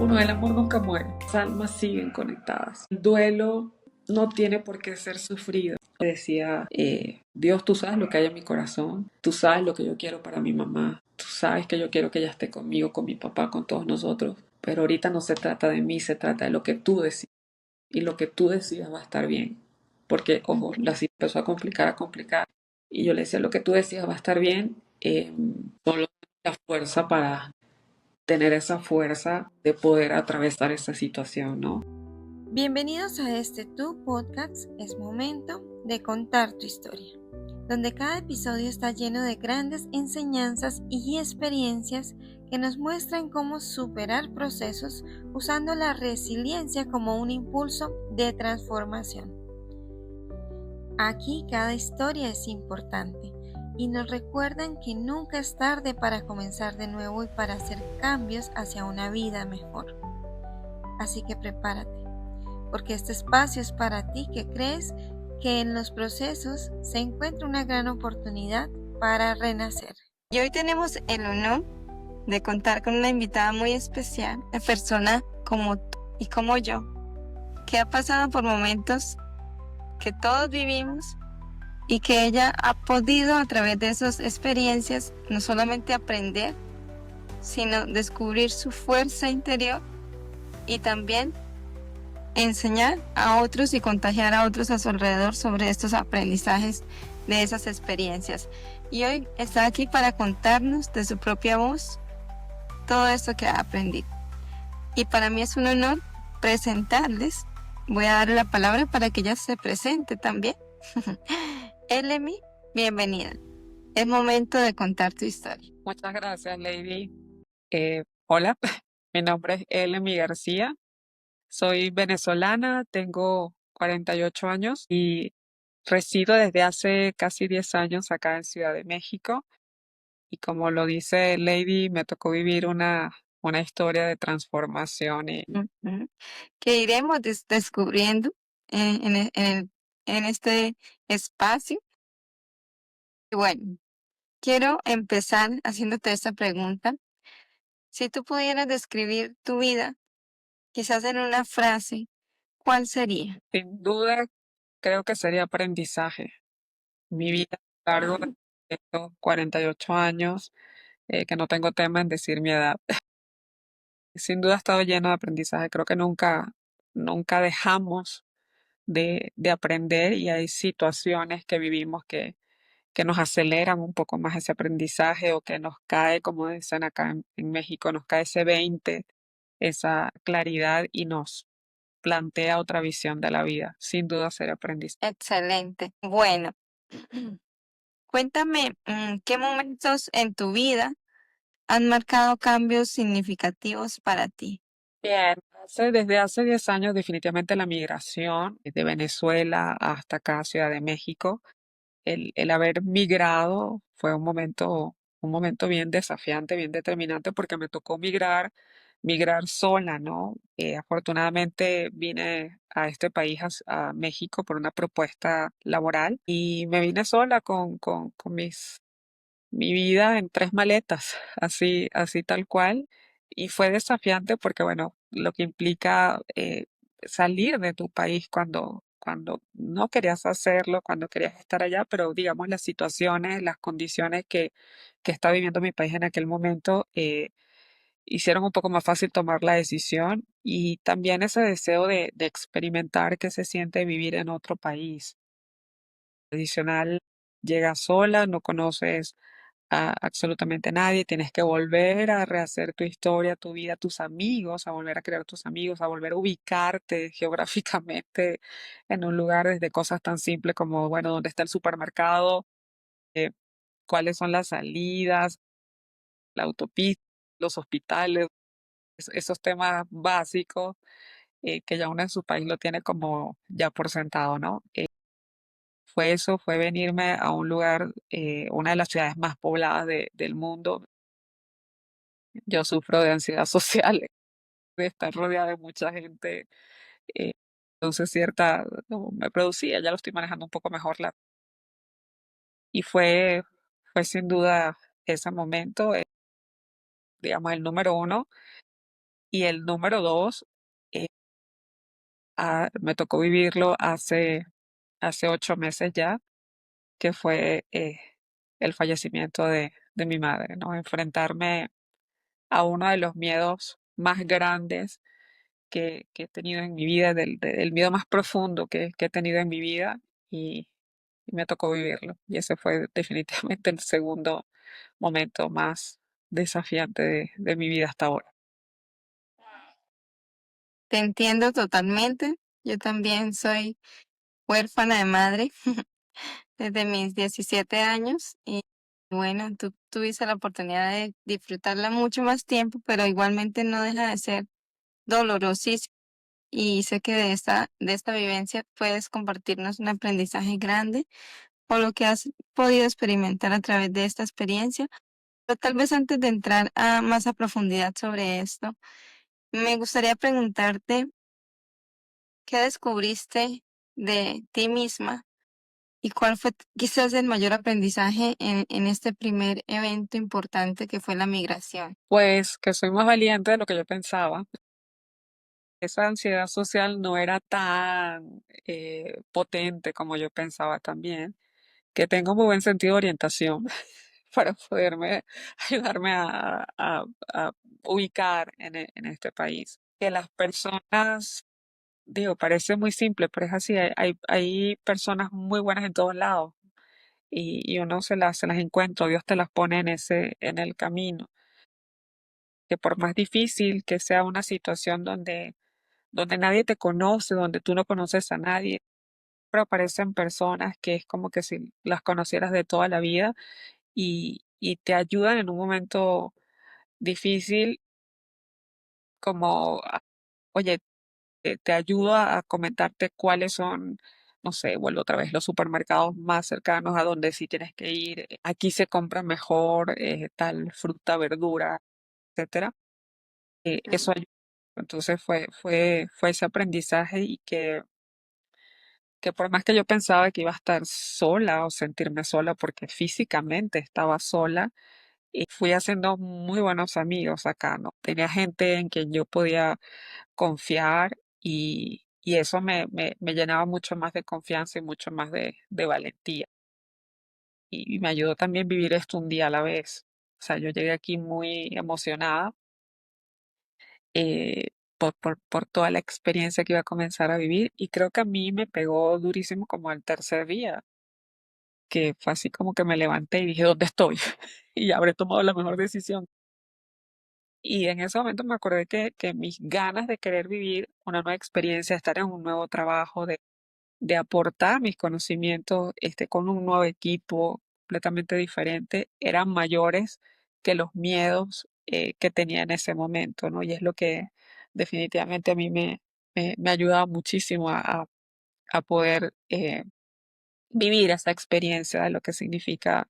no, el amor nunca muere. Las almas siguen conectadas. El duelo no tiene por qué ser sufrido. Decía, Dios, tú sabes lo que hay en mi corazón, tú sabes lo que yo quiero para mi mamá, tú sabes que yo quiero que ella esté conmigo, con mi papá, con todos nosotros, pero ahorita no se trata de mí, se trata de lo que tú decidas y lo que tú decidas va a estar bien. Porque, ojo, la situación empezó a complicar y yo le decía, lo que tú decidas va a estar bien, solo la fuerza para tener esa fuerza de poder atravesar esa situación, ¿no? Bienvenidos a este Tu Podcast. Es momento de contar tu historia, donde cada episodio está lleno de grandes enseñanzas y experiencias que nos muestran cómo superar procesos usando la resiliencia como un impulso de transformación. Aquí cada historia es importante y nos recuerdan que nunca es tarde para comenzar de nuevo y para hacer cambios hacia una vida mejor. Así que prepárate, porque este espacio es para ti que crees que en los procesos se encuentra una gran oportunidad para renacer. Y hoy tenemos el honor de contar con una invitada muy especial, una persona como tú y como yo, que ha pasado por momentos que todos vivimos y que ella ha podido a través de esas experiencias no solamente aprender, sino descubrir su fuerza interior y también enseñar a otros y contagiar a otros a su alrededor sobre estos aprendizajes de esas experiencias. Y hoy está aquí para contarnos de su propia voz todo esto que ha aprendido. Y para mí es un honor presentarles. Voy a darle la palabra para que ella se presente también. Elemi, bienvenida. Es momento de contar tu historia. Muchas gracias, Lady. Hola, mi nombre es Elemi García. Soy venezolana, tengo 48 años y resido desde hace casi 10 años acá en Ciudad de México. Y como lo dice Lady, me tocó vivir una historia de transformación. Ujú. Que iremos descubriendo en este espacio. Y bueno, quiero empezar haciéndote esta pregunta. Si tú pudieras describir tu vida, quizás en una frase, ¿cuál sería? Sin duda, creo que sería aprendizaje. Mi vida a lo largo de estos 48 años, que no tengo tema en decir mi edad. Sin duda ha estado lleno de aprendizaje. Creo que nunca dejamos de aprender y hay situaciones que vivimos que nos aceleran un poco más ese aprendizaje o que nos cae, como dicen acá en México, nos cae ese 20, esa claridad y nos plantea otra visión de la vida. Sin duda será aprendizaje. Excelente. Bueno, cuéntame, ¿qué momentos en tu vida han marcado cambios significativos para ti? Bien, desde hace 10 años definitivamente la migración de Venezuela hasta acá, Ciudad de México, el haber migrado fue un momento bien desafiante, bien determinante, porque me tocó migrar sola, ¿no? Afortunadamente vine a este país, a México, por una propuesta laboral y me vine sola con mi vida en 3 maletas, así tal cual. Y fue desafiante porque, bueno, lo que implica salir de tu país cuando no querías hacerlo, cuando querías estar allá, pero digamos las situaciones, las condiciones que está viviendo mi país en aquel momento hicieron un poco más fácil tomar la decisión y también ese deseo de experimentar qué se siente vivir en otro país. Adicional, llegas sola, no conoces a absolutamente nadie, tienes que volver a rehacer tu historia, tu vida, tus amigos, a volver a crear tus amigos, a volver a ubicarte geográficamente en un lugar desde cosas tan simples como, bueno, dónde está el supermercado, eh, cuáles son las salidas, la autopista, los hospitales, esos temas básicos que ya uno en su país lo tiene como ya por sentado, ¿no? Fue eso, fue venirme a un lugar, una de las ciudades más pobladas del mundo. Yo sufro de ansiedad social, de estar rodeada de mucha gente, eh, entonces no, me producía, ya lo estoy manejando un poco mejor y fue sin duda ese momento, digamos, el número uno. Y el número dos, eh, me tocó vivirlo hace 8 meses ya, que fue el fallecimiento de mi madre, ¿no? Enfrentarme a uno de los miedos más grandes que he tenido en mi vida, el miedo más profundo que he tenido en mi vida y me tocó vivirlo. Y ese fue definitivamente el segundo momento más desafiante de mi vida hasta ahora. Te entiendo totalmente. Yo también soy huérfana de madre desde mis 17 años y bueno, tú tuviste la oportunidad de disfrutarla mucho más tiempo, pero igualmente no deja de ser dolorosísimo. Y sé que de esta vivencia puedes compartirnos un aprendizaje grande o lo que has podido experimentar a través de esta experiencia. Pero tal vez antes de entrar a más a profundidad sobre esto, me gustaría preguntarte qué descubriste de ti misma y cuál fue quizás el mayor aprendizaje en este primer evento importante que fue la migración. Pues que soy más valiente de lo que yo pensaba. Esa ansiedad social no era tan potente como yo pensaba también, que tengo muy buen sentido de orientación para poderme ayudarme a ubicar en este país. Que las personas, digo, parece muy simple, pero es así, hay personas muy buenas en todos lados y uno se las encuentra, Dios te las pone en el camino. Que por más difícil que sea una situación donde nadie te conoce, donde tú no conoces a nadie, pero aparecen personas que es como que si las conocieras de toda la vida y te ayudan en un momento difícil, como, oye, te ayudo a comentarte cuáles son, no sé, vuelvo otra vez, los supermercados más cercanos a donde sí tienes que ir. Aquí se compra mejor tal fruta, verdura, etcétera. Eso ayuda. Entonces fue ese aprendizaje y que por más que yo pensaba que iba a estar sola o sentirme sola porque físicamente estaba sola, y fui haciendo muy buenos amigos acá, ¿no? Tenía gente en quien yo podía confiar y eso me llenaba mucho más de confianza y mucho más de valentía. Y me ayudó también vivir esto un día a la vez. O sea, yo llegué aquí muy emocionada por toda la experiencia que iba a comenzar a vivir y creo que a mí me pegó durísimo como el tercer día, que fue así como que me levanté y dije, ¿dónde estoy? Y habré tomado la mejor decisión. Y en ese momento me acordé que mis ganas de querer vivir una nueva experiencia, estar en un nuevo trabajo, de aportar mis conocimientos con un nuevo equipo completamente diferente, eran mayores que los miedos que tenía en ese momento, ¿no? Y es lo que definitivamente a mí me ha ayudado muchísimo a poder vivir esa experiencia de lo que significa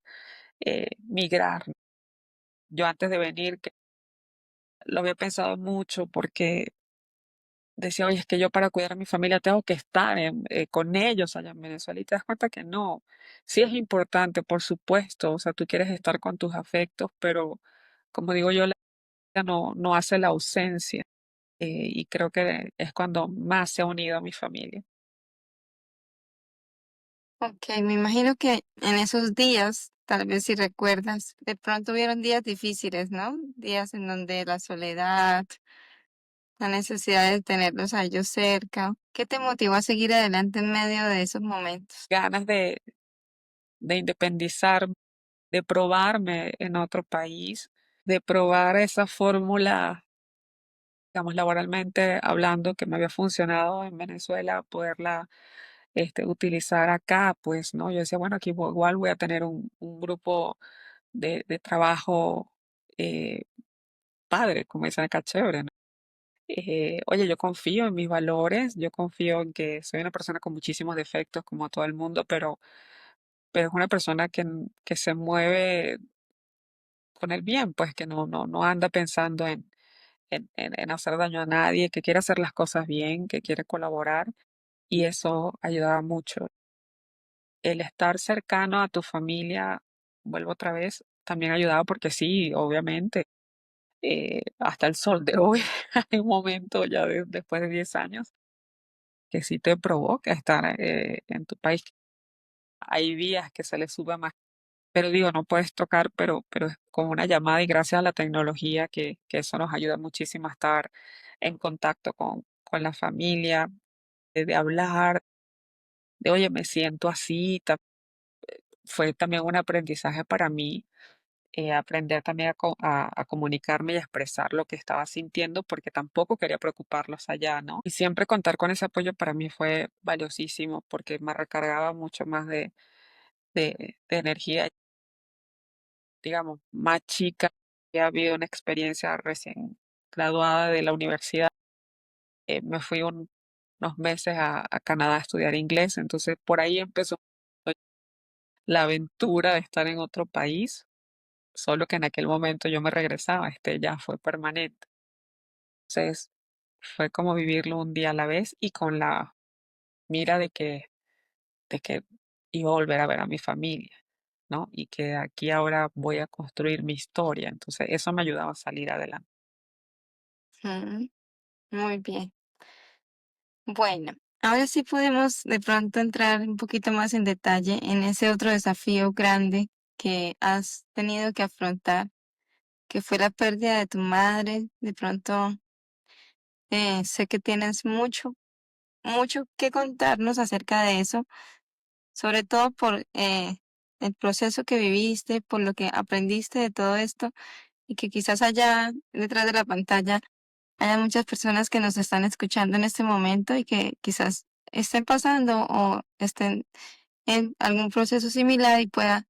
migrar. Yo antes de venir lo había pensado mucho porque decía, oye, es que yo para cuidar a mi familia tengo que estar con ellos allá en Venezuela y te das cuenta que no. Sí es importante, por supuesto, o sea, tú quieres estar con tus afectos, pero como digo yo, la vida no hace la ausencia y creo que es cuando más se ha unido a mi familia. Ok, me imagino que en esos días, tal vez si recuerdas, de pronto hubieron días difíciles, ¿no? Días en donde la soledad, la necesidad de tenerlos a ellos cerca. ¿Qué te motivó a seguir adelante en medio de esos momentos? Ganas de independizarme, de probarme en otro país, de probar esa fórmula, digamos, laboralmente hablando, que me había funcionado en Venezuela, poderla utilizar acá, pues, ¿no? Yo decía, bueno, aquí igual voy a tener un grupo de trabajo eh, padre, como dicen acá, chévere, ¿no? Oye, yo confío en mis valores, yo confío en que soy una persona con muchísimos defectos, como todo el mundo, pero es una persona que se mueve con el bien, pues, que no anda pensando en hacer daño a nadie, que quiere hacer las cosas bien, que quiere colaborar, y eso ayudaba mucho. El estar cercano a tu familia, vuelvo otra vez, también ayudaba porque sí, obviamente, hasta el sol de hoy, hay un momento ya después de 10 años que sí te provoca estar en tu país. Hay días que se le sube más, pero digo, no puedes tocar, pero es como una llamada y gracias a la tecnología que eso nos ayuda muchísimo a estar en contacto con la familia, de hablar, de oye, me siento así. Fue también un aprendizaje para mí, aprender también a comunicarme y a expresar lo que estaba sintiendo, porque tampoco quería preocuparlos allá, ¿no? Y siempre contar con ese apoyo para mí fue valiosísimo porque me recargaba mucho más de energía, digamos, más chica. Ya había una experiencia recién graduada de la universidad. Me fui unos meses a Canadá a estudiar inglés, entonces por ahí empezó la aventura de estar en otro país, solo que en aquel momento yo me regresaba, este ya fue permanente. Entonces fue como vivirlo un día a la vez y con la mira de que iba a volver a ver a mi familia, ¿no? Y que aquí ahora voy a construir mi historia. Entonces eso me ayudaba a salir adelante. Mm, muy bien. Bueno, ahora sí podemos de pronto entrar un poquito más en detalle en ese otro desafío grande que has tenido que afrontar, que fue la pérdida de tu madre. De pronto, sé que tienes mucho que contarnos acerca de eso, sobre todo por el proceso que viviste, por lo que aprendiste de todo esto y que quizás allá detrás de la pantalla haya muchas personas que nos están escuchando en este momento y que quizás estén pasando o estén en algún proceso similar y pueda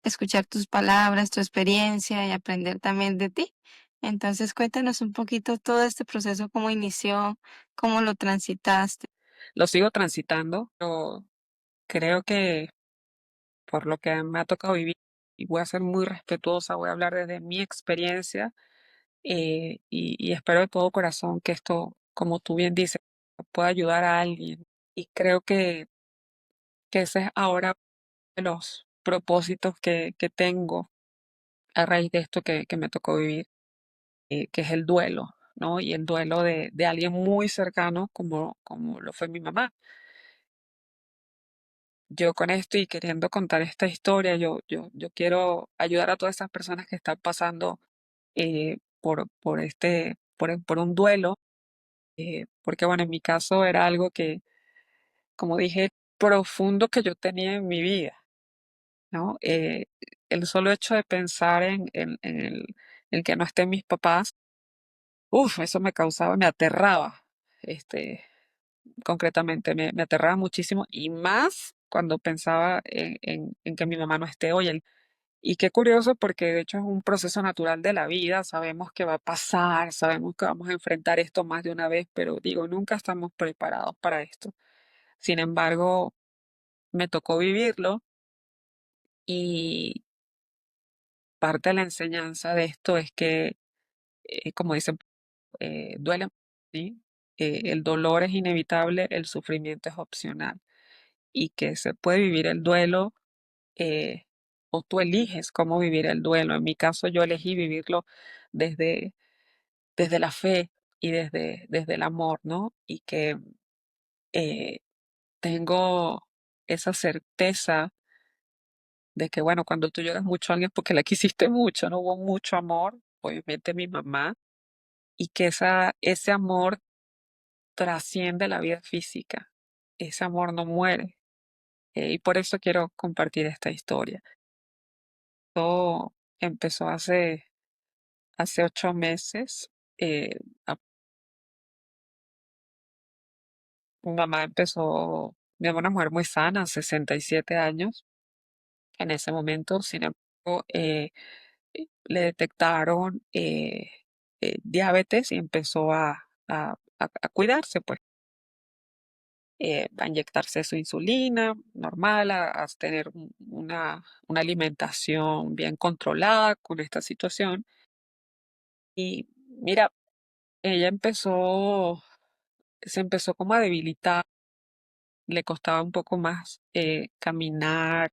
escuchar tus palabras, tu experiencia y aprender también de ti. Entonces, cuéntanos un poquito todo este proceso, cómo inició, cómo lo transitaste. Lo sigo transitando, pero creo que por lo que me ha tocado vivir, y voy a ser muy respetuosa, voy a hablar desde mi experiencia, y espero de todo corazón que esto, como tú bien dices, pueda ayudar a alguien. Y creo que ese es ahora de los propósitos que tengo a raíz de esto que me tocó vivir, que es el duelo, ¿no? Y el duelo de alguien muy cercano como lo fue mi mamá. Yo con esto y queriendo contar esta historia, yo quiero ayudar a todas esas personas que están pasando por un duelo, porque bueno, en mi caso era algo que, como dije, profundo que yo tenía en mi vida, ¿no? El solo hecho de pensar en que no estén mis papás, eso me causaba, me aterraba, este, concretamente, me aterraba muchísimo y más cuando pensaba en que mi mamá no esté hoy. Y qué curioso porque de hecho es un proceso natural de la vida, sabemos que va a pasar, sabemos que vamos a enfrentar esto más de una vez, pero digo, nunca estamos preparados para esto. Sin embargo, me tocó vivirlo y parte de la enseñanza de esto es que, como dicen, duele, ¿sí? El dolor es inevitable, el sufrimiento es opcional y que se puede vivir el duelo, eh, o tú eliges cómo vivir el duelo. En mi caso, yo elegí vivirlo desde la fe y desde el amor, ¿no? Y que eh, tengo esa certeza de que, bueno, cuando tú lloras mucho a alguien es porque la quisiste mucho, no hubo mucho amor, obviamente mi mamá, y que ese amor trasciende la vida física, ese amor no muere, y por eso quiero compartir esta historia. Todo empezó hace 8 meses. eh, a- Mi mamá empezó, mi mamá es una mujer muy sana, 67 años en ese momento. Sin embargo, le detectaron diabetes y empezó a cuidarse, pues, a inyectarse su insulina normal, a tener una alimentación bien controlada con esta situación. Y mira, ella se empezó como a debilitar, le costaba un poco más caminar,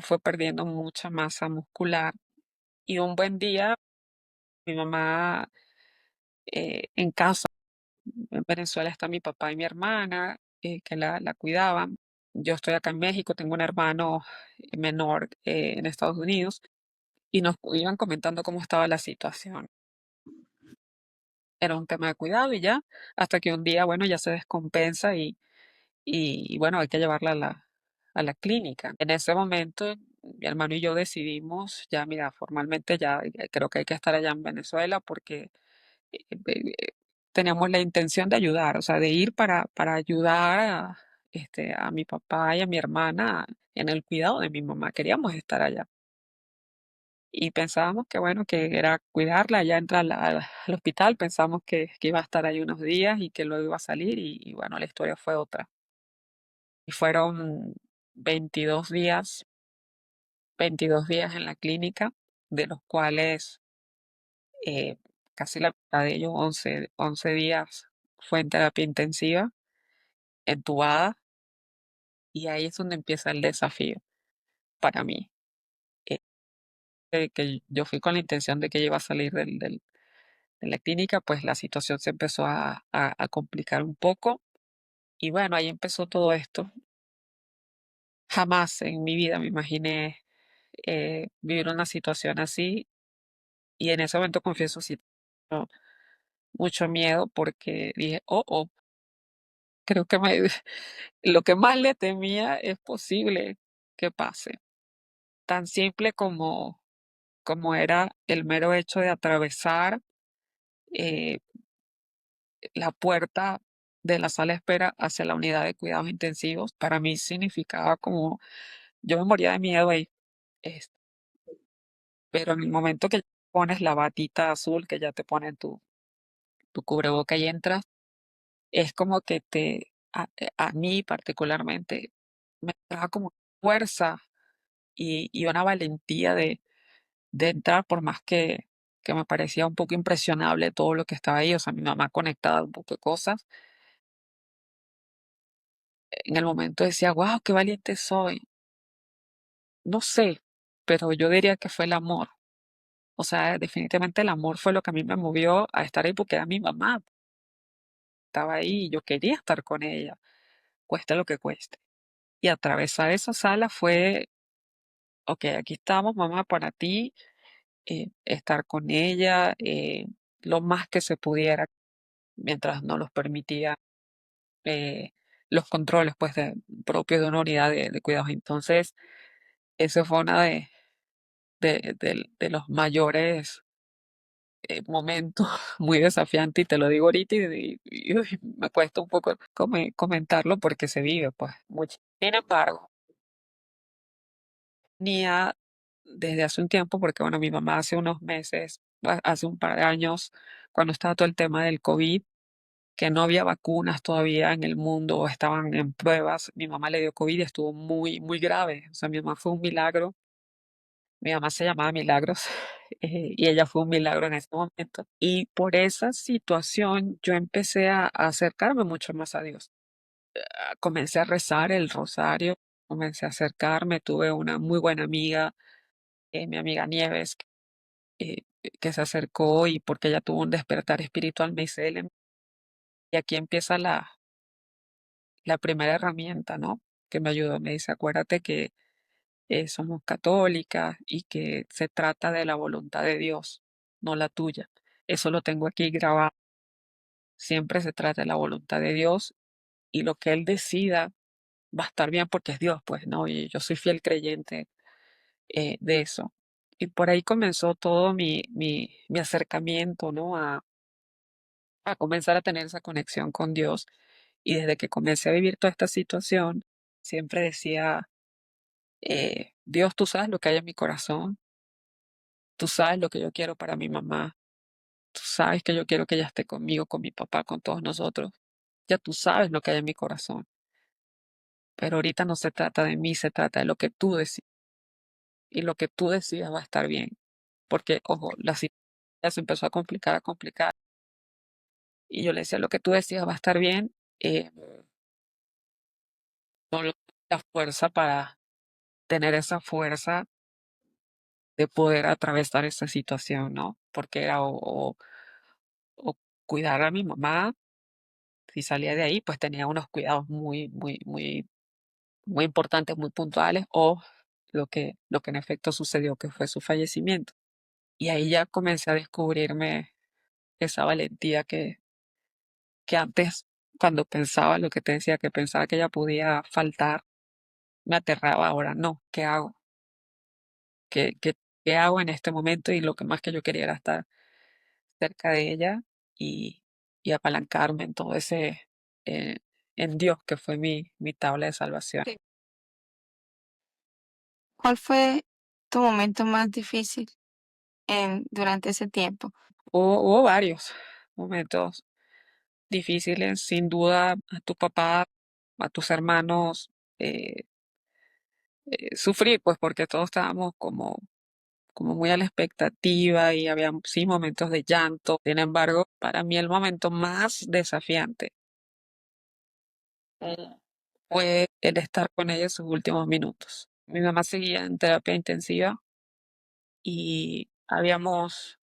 fue perdiendo mucha masa muscular y un buen día Mi mamá en casa, en Venezuela está mi papá y mi hermana que la cuidaban. Yo estoy acá en México, tengo un hermano menor en Estados Unidos y nos iban comentando cómo estaba la situación. Era un tema de cuidado y ya, hasta que un día, bueno, ya se descompensa y bueno, hay que llevarla a la clínica. En ese momento, mi hermano y yo decidimos, ya mira, formalmente ya creo que hay que estar allá en Venezuela porque teníamos la intención de ayudar, o sea, de ir para ayudar a mi papá y a mi hermana en el cuidado de mi mamá. Queríamos estar allá. Y pensábamos que, bueno, que era cuidarla, ya entra al hospital, pensamos que iba a estar ahí unos días y que luego iba a salir y bueno, la historia fue otra. Y fueron 22 días, 22 días en la clínica, de los cuales eh, casi la mitad de ellos, 11 días, fue en terapia intensiva, entubada, y ahí es donde empieza el desafío para mí. eh, que yo fui con la intención de que ella iba a salir de la clínica, pues la situación se empezó a complicar un poco, y bueno, ahí empezó todo esto. Jamás en mi vida me imaginé vivir una situación así. Y en ese momento confieso, sí, no, mucho miedo porque dije, oh, creo que lo que más le temía es posible que pase. Tan simple como era el mero hecho de atravesar eh, la puerta de la sala de espera hacia la unidad de cuidados intensivos, para mí significaba como, yo me moría de miedo ahí, es- pero en el momento que pones la batita azul, que ya te ponen tu cubreboca y entras, es como que a mí particularmente, me daba como fuerza y una valentía de entrar, por más que me parecía un poco impresionable todo lo que estaba ahí, o sea, mi mamá conectada a un poco de cosas. En el momento decía, wow, qué valiente soy. No sé, pero yo diría que fue el amor. O sea, definitivamente el amor fue lo que a mí me movió a estar ahí porque era mi mamá. Estaba ahí y yo quería estar con ella, cueste lo que cueste. Y atravesar esa sala fue, ok, aquí estamos, mamá, para ti, estar con ella lo más que se pudiera mientras no los permitía eh, los controles pues propios de una unidad de cuidados. Entonces, eso fue una de los mayores momentos muy desafiantes y te lo digo ahorita y me cuesta un poco comentarlo porque se vive pues mucho. Sin embargo, tenía desde hace un tiempo, porque bueno, mi mamá hace unos meses, hace un par de años, cuando estaba todo el tema del COVID, que no había vacunas todavía en el mundo o estaban en pruebas, mi mamá le dio COVID y estuvo muy, muy grave. O sea, mi mamá fue un milagro. Mi mamá se llamaba Milagros y ella fue un milagro en ese momento. Y por esa situación yo empecé a acercarme mucho más a Dios. Comencé a rezar el rosario, comencé a acercarme, tuve una muy buena amiga, mi amiga Nieves, que se acercó y porque ella tuvo un despertar espiritual, me dice, "Ellen", y aquí empieza la primera herramienta, ¿no? Que me ayudó. Me dice, acuérdate que somos católicas y que se trata de la voluntad de Dios, no la tuya. Eso lo tengo aquí grabado. Siempre se trata de la voluntad de Dios y lo que Él decida va a estar bien porque es Dios, pues, ¿no? Y yo soy fiel creyente de eso. Y por ahí comenzó todo mi acercamiento, ¿no? A comenzar a tener esa conexión con Dios. Y desde que comencé a vivir toda esta situación, siempre decía, Dios, tú sabes lo que hay en mi corazón, tú sabes lo que yo quiero para mi mamá, tú sabes que yo quiero que ella esté conmigo, con mi papá, con todos nosotros. Ya tú sabes lo que hay en mi corazón, pero ahorita no se trata de mí, se trata de lo que tú decides. Y lo que tú decidas va a estar bien. Porque, ojo, la situación ya se empezó a complicar, a complicar. Y yo le decía, lo que tú decidas va a estar bien. eh, no lo- la fuerza para tener esa fuerza de poder atravesar esa situación, ¿no? porque era o cuidar a mi mamá, si salía de ahí, pues tenía unos cuidados muy importantes, muy puntuales, o lo que en efecto sucedió, que fue su fallecimiento. Y ahí ya comencé a descubrirme esa valentía que antes, cuando pensaba lo que te decía, que pensaba que ella podía faltar, me aterraba. Ahora no, ¿qué hago? ¿Qué hago en este momento? Y lo que más que yo quería era estar cerca de ella y, y apalancarme en todo ese, eh, en Dios, que fue mi tabla de salvación. Sí. ¿Cuál fue tu momento más difícil durante ese tiempo? Hubo varios momentos difíciles, sin duda, a tu papá, a tus hermanos, eh, sufrir, pues porque todos estábamos como muy a la expectativa y había sí momentos de llanto. Sin embargo, para mí el momento más desafiante eh, fue el estar con ella en sus últimos minutos. Mi mamá seguía en terapia intensiva y habíamos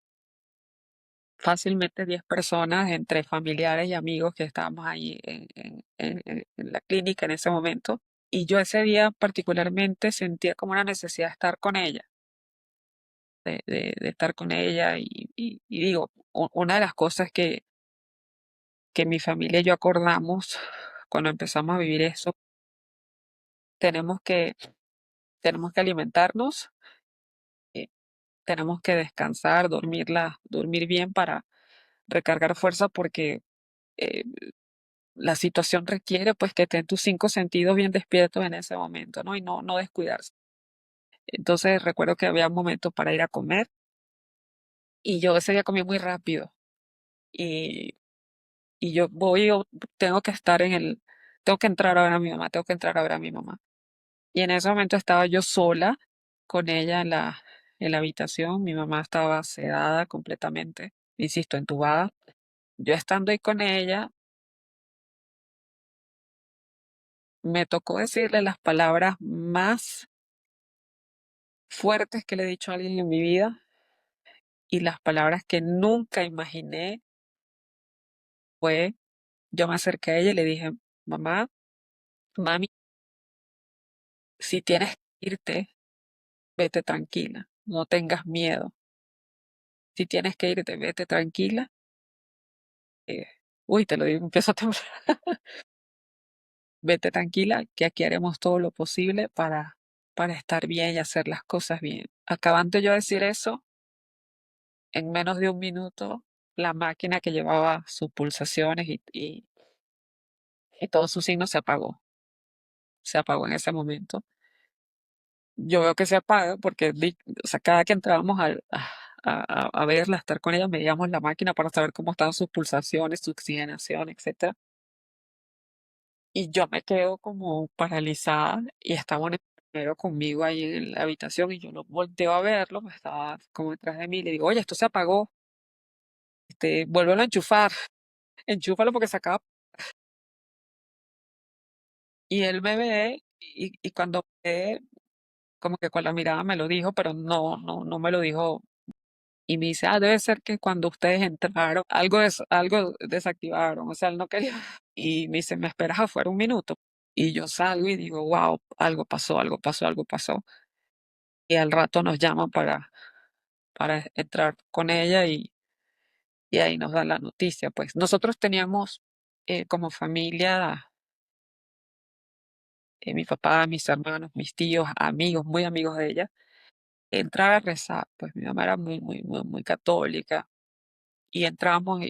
fácilmente 10 personas entre familiares y amigos que estábamos ahí en la clínica en ese momento. Y yo ese día particularmente sentía como una necesidad de estar con ella, de estar con ella. Y digo, una de las cosas que mi familia y yo acordamos cuando empezamos a vivir eso, tenemos que, tenemos que alimentarnos, eh, tenemos que descansar, dormir bien para recargar fuerza porque eh, la situación requiere pues que estén tus 5 sentidos bien despiertos en ese momento, ¿no? Y no descuidarse. Entonces recuerdo que había momentos para ir a comer y yo ese día comí muy rápido y, y tengo que tengo que entrar a ver a mi mamá, tengo que entrar a ver a mi mamá. Y en ese momento estaba yo sola con ella en la habitación, mi mamá estaba sedada completamente, insisto, entubada. Yo estando ahí con ella, me tocó decirle las palabras más fuertes que le he dicho a alguien en mi vida y las palabras que nunca imaginé fue, yo me acerqué a ella y le dije, mamá, mami, si tienes que irte, vete tranquila, no tengas miedo. Si tienes que irte, vete tranquila. Eh, uy, te lo digo, empiezo a temblar. Vete tranquila, que aquí haremos todo lo posible para estar bien y hacer las cosas bien. Acabando yo de decir eso, en menos de un minuto, la máquina que llevaba sus pulsaciones y todos sus signos se apagó en ese momento. Yo veo que se apaga porque, o sea, cada que entrábamos a verla, a estar con ella, medíamos la máquina para saber cómo estaban sus pulsaciones, su oxigenación, etcétera. Y yo me quedo como paralizada y estaba un enfermero conmigo ahí en la habitación y yo lo volteo a verlo, pues estaba como detrás de mí y le digo, oye, esto se apagó, vuélvelo a enchufar, enchúfalo porque se acaba. Y él me ve y cuando me ve, como que con la mirada me lo dijo, pero no me lo dijo. Y me dice, debe ser que cuando ustedes entraron, algo desactivaron, o sea, él no quería. Y me dice, ¿me esperas afuera un minuto? Y yo salgo y digo, wow, algo pasó, algo pasó, algo pasó. Y al rato nos llaman para entrar con ella y ahí nos dan la noticia. Pues nosotros teníamos como familia, mi papá, mis hermanos, mis tíos, amigos, muy amigos de ella, entrar a rezar. Pues mi mamá era muy católica y entramos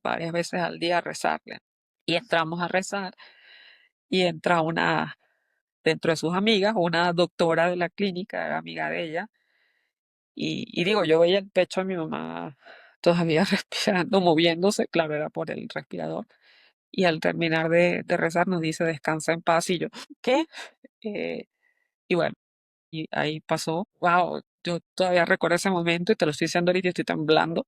varias veces al día a rezarle. Y entramos a rezar y entra dentro de sus amigas, una doctora de la clínica, era amiga de ella. Y digo, yo veía el pecho de mi mamá todavía respirando, moviéndose, claro, era por el respirador. Y al terminar de rezar nos dice, descansa en paz. Y yo, ¿qué? Y bueno, y ahí pasó, wow, yo todavía recuerdo ese momento y te lo estoy diciendo ahorita y estoy temblando,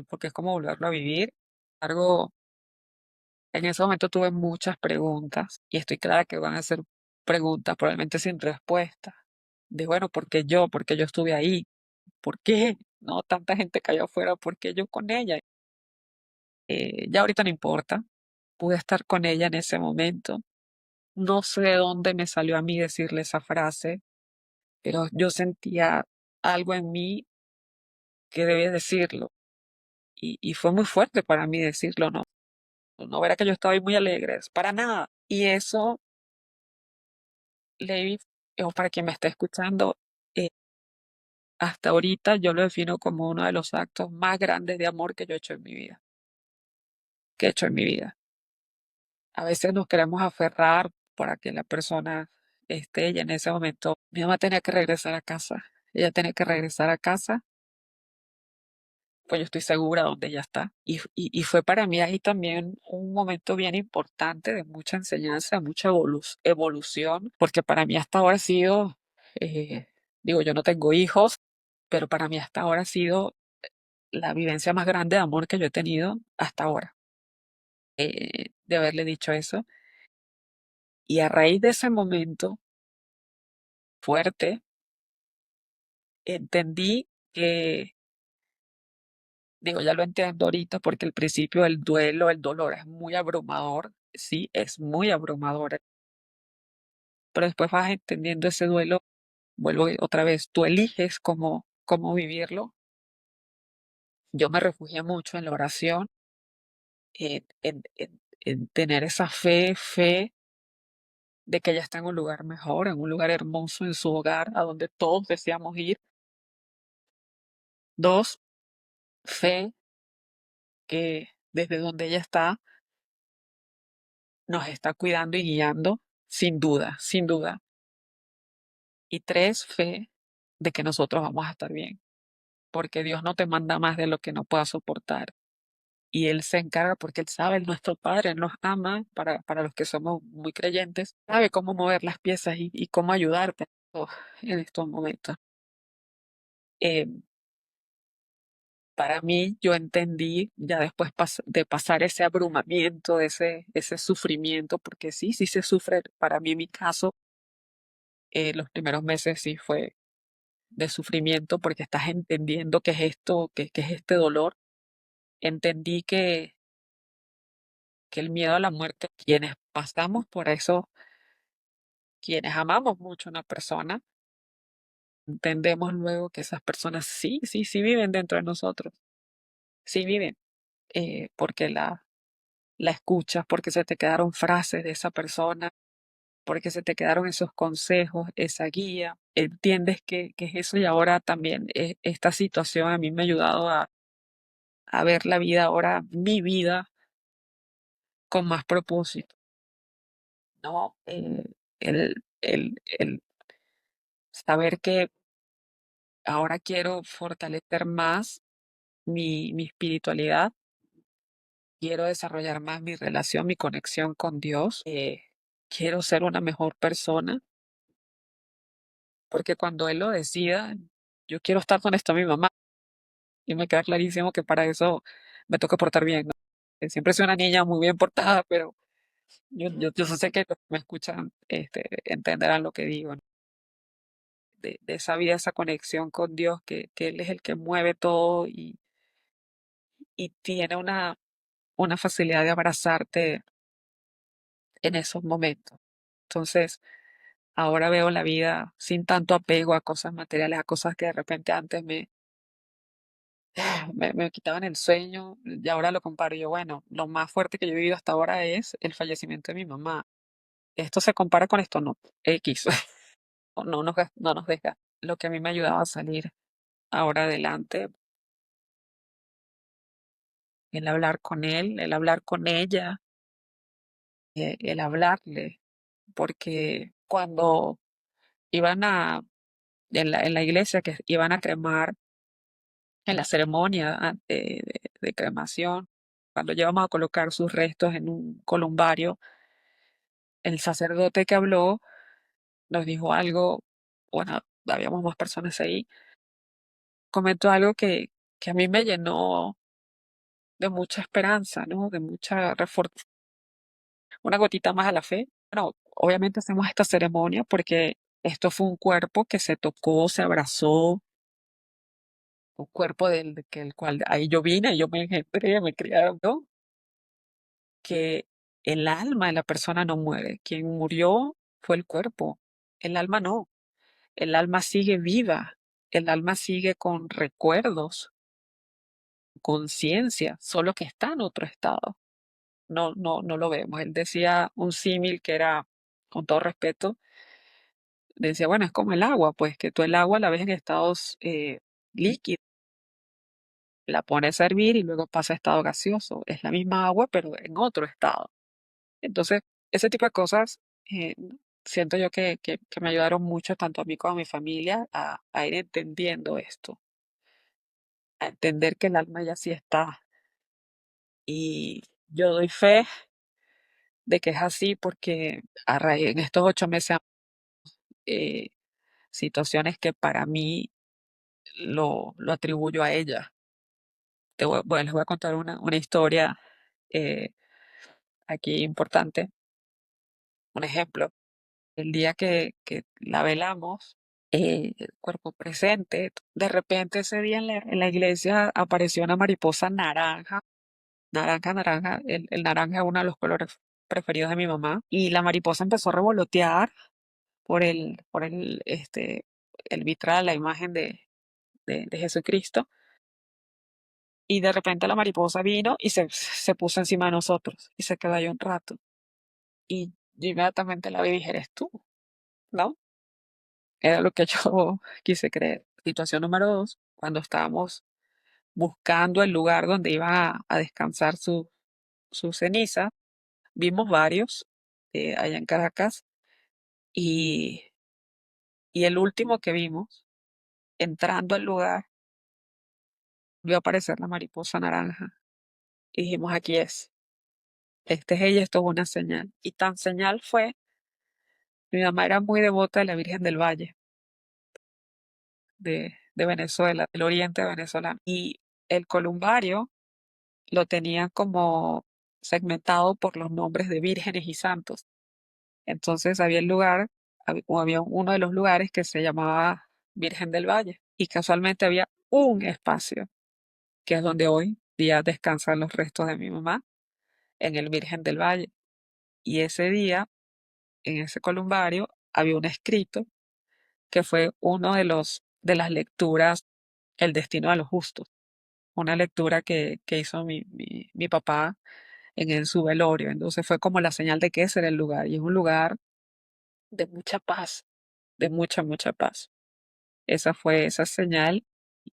porque es como volverlo a vivir. Algo, en ese momento tuve muchas preguntas y estoy clara que van a ser preguntas probablemente sin respuesta. De bueno, ¿por qué yo? ¿Por qué yo estuve ahí? ¿Por qué? no, tanta gente cayó afuera, porque yo con ella? Ya ahorita no importa, pude estar con ella en ese momento. No sé de dónde me salió a mí decirle esa frase, pero yo sentía algo en mí que debía decirlo. Y fue muy fuerte para mí decirlo, ¿no? No verá que yo estaba ahí muy alegre, es para nada. Y eso, Levi, o para quien me esté escuchando, eh, hasta ahorita yo lo defino como uno de los actos más grandes de amor que yo he hecho en mi vida, que he hecho en mi vida. A veces nos queremos aferrar para que la persona esté y en ese momento mi mamá tenía que regresar a casa. Ella tenía que regresar a casa, pues yo estoy segura dónde ella está. Y fue para mí ahí también un momento bien importante de mucha enseñanza, mucha evolución, porque para mí hasta ahora ha sido, eh, digo, yo no tengo hijos, pero para mí hasta ahora ha sido la vivencia más grande de amor que yo he tenido hasta ahora, de haberle dicho eso. Y a raíz de ese momento fuerte, entendí que, digo, ya lo entiendo ahorita porque al principio el duelo, el dolor es muy abrumador, sí, es muy abrumador, pero después vas entendiendo ese duelo, vuelvo otra vez, tú eliges cómo vivirlo. Yo me refugié mucho en la oración, en tener esa fe de que ella está en un lugar mejor, en un lugar hermoso, en su hogar, a donde todos deseamos ir. Dos, fe que desde donde ella está nos está cuidando y guiando, sin duda, sin duda. Y tres, fe de que nosotros vamos a estar bien, porque Dios no te manda más de lo que no puedas soportar. Y Él se encarga porque Él sabe, Él es nuestro Padre, Él nos ama, para los que somos muy creyentes, sabe cómo mover las piezas y cómo ayudarte en estos momentos. Eh, para mí, yo entendí, ya después de pasar ese abrumamiento, ese sufrimiento, porque sí, sí se sufre, para mí en mi caso, los primeros meses sí fue de sufrimiento porque estás entendiendo qué es esto, qué es este dolor. Entendí que el miedo a la muerte, quienes pasamos por eso, quienes amamos mucho a una persona, entendemos luego que esas personas sí, sí, sí viven dentro de nosotros, sí viven, porque la escuchas, porque se te quedaron frases de esa persona, porque se te quedaron esos consejos, esa guía, entiendes que es eso y ahora también esta situación a mí me ha ayudado a ver la vida ahora, mi vida, con más propósito, ¿no? El saber que ahora quiero fortalecer más mi espiritualidad, quiero desarrollar más mi relación, mi conexión con Dios, quiero ser una mejor persona, porque cuando Él lo decida, yo quiero estar donde está mi mamá y me queda clarísimo que para eso me toca portar bien, ¿no? Siempre soy una niña muy bien portada, pero yo sé que los que me escuchan entenderán lo que digo, ¿no? De esa vida, esa conexión con Dios, que Él es el que mueve todo y tiene una facilidad de abrazarte en esos momentos. Entonces, ahora veo la vida sin tanto apego a cosas materiales, a cosas que de repente antes me quitaban el sueño, y ahora lo comparo. Yo, bueno, lo más fuerte que yo he vivido hasta ahora es el fallecimiento de mi mamá. Esto se compara con esto, no, X, o no nos deja. Lo que a mí me ayudaba a salir ahora adelante, el hablar con él, el hablar con ella, el hablarle, porque cuando iban en la iglesia que iban a cremar, en la ceremonia de cremación, cuando llevamos a colocar sus restos en un columbario, el sacerdote que habló nos dijo algo, bueno, habíamos más personas ahí, comentó algo que a mí me llenó de mucha esperanza, ¿no? De mucha una gotita más a la fe. Bueno, obviamente hacemos esta ceremonia porque esto fue un cuerpo que se tocó, se abrazó, un cuerpo el cual ahí yo vine, yo me engendré, me criaron, ¿no? Que el alma de la persona no muere. Quien murió fue el cuerpo, el alma no. El alma sigue viva, el alma sigue con recuerdos, conciencia, solo que está en otro estado. No lo vemos. Él decía un símil que era, con todo respeto, decía, bueno, es como el agua, pues que tú el agua la ves en estados líquidos, la pones a hervir y luego pasa a estado gaseoso. Es la misma agua, pero en otro estado. Entonces, ese tipo de cosas siento yo que me ayudaron mucho, tanto a mí como a mi familia, a ir entendiendo esto, a entender que el alma ya sí está. Y yo doy fe de que es así porque a raíz en estos 8 meses, eh, situaciones que para mí lo atribuyo a ella. Bueno, les voy a contar una historia eh, aquí importante. Un ejemplo, el día que la velamos, el cuerpo presente, de repente ese día en la iglesia apareció una mariposa naranja, naranja, naranja. El naranja es uno de los colores preferidos de mi mamá. Y la mariposa empezó a revolotear el vitral, la imagen de Jesucristo. Y de repente la mariposa vino y se puso encima de nosotros y se quedó ahí un rato. Y yo inmediatamente la vi y dije, eres tú, ¿no? Era lo que yo quise creer. Situación número dos, cuando estábamos buscando el lugar donde iba a descansar su ceniza, vimos varios allá en Caracas y, y el último que vimos, entrando al lugar, vio aparecer la mariposa naranja y dijimos, aquí es, este es ella, esto es una señal. Y tan señal fue, mi mamá era muy devota de la Virgen del Valle, de Venezuela, del oriente venezolano. Y el columbario lo tenía como segmentado por los nombres de vírgenes y santos. Entonces había el lugar, o había uno de los lugares que se llamaba Virgen del Valle y casualmente había un espacio, que es donde hoy día descansan los restos de mi mamá, en el Virgen del Valle. Y ese día, en ese columbario, había un escrito que fue uno de las lecturas, El destino de los justos, una lectura que hizo mi papá en su velorio. Entonces fue como la señal de que ese era el lugar, y es un lugar de mucha paz, de mucha, mucha paz. Esa fue esa señal.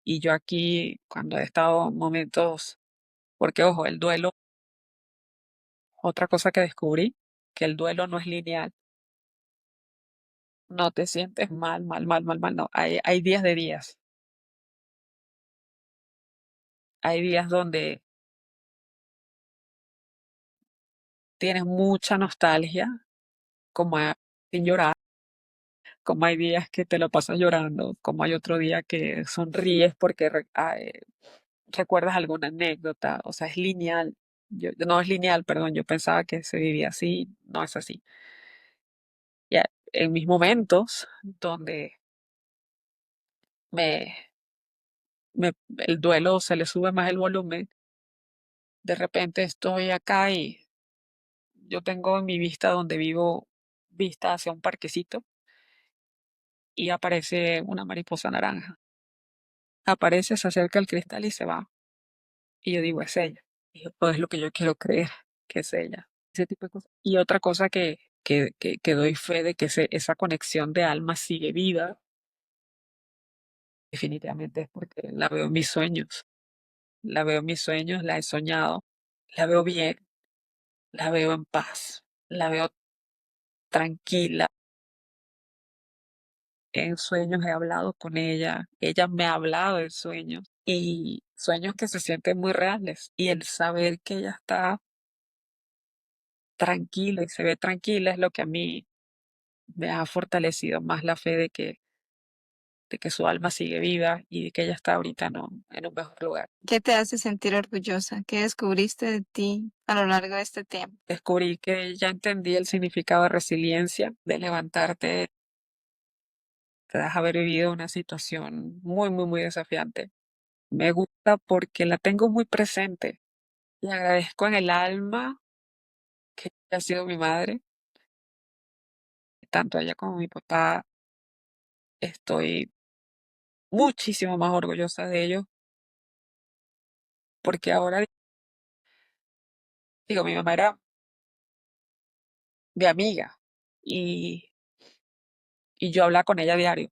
Y yo aquí, cuando he estado en momentos, porque ojo, el duelo, otra cosa que descubrí, que el duelo no es lineal. No te sientes mal, mal, mal, mal, mal, no. Hay días de días. Hay días donde tienes mucha nostalgia, como sin llorar, como hay días que te lo pasas llorando, como hay otro día que sonríes porque recuerdas alguna anécdota, o sea, es lineal. No es lineal, perdón, yo pensaba que se vivía así, no es así. Ya, en mis momentos donde me, el duelo se le sube más el volumen, de repente estoy acá y yo tengo en mi vista donde vivo vista hacia un parquecito y aparece una mariposa naranja. Aparece, se acerca al cristal y se va. Y yo digo, es ella. Y yo, pues es lo que yo quiero creer, que es ella. Ese tipo de cosas. Y otra cosa que doy fe de que esa conexión de alma sigue viva, definitivamente es porque la veo en mis sueños. La veo en mis sueños, la he soñado, la veo bien, la veo en paz, la veo tranquila. En sueños he hablado con ella me ha hablado en sueños y sueños que se sienten muy reales. Y el saber que ella está tranquila y se ve tranquila es lo que a mí me ha fortalecido más la fe de que su alma sigue viva y de que ella está ahorita en un mejor lugar. ¿Qué te hace sentir orgullosa? ¿Qué descubriste de ti a lo largo de este tiempo? Descubrí que ya entendí el significado de resiliencia, de levantarte tras haber vivido una situación muy, muy, muy desafiante. Me gusta porque la tengo muy presente. Le agradezco en el alma que ha sido mi madre, tanto ella como mi papá. Estoy muchísimo más orgullosa de ellos porque ahora, digo, mi mamá era mi amiga y, y yo hablaba con ella diario,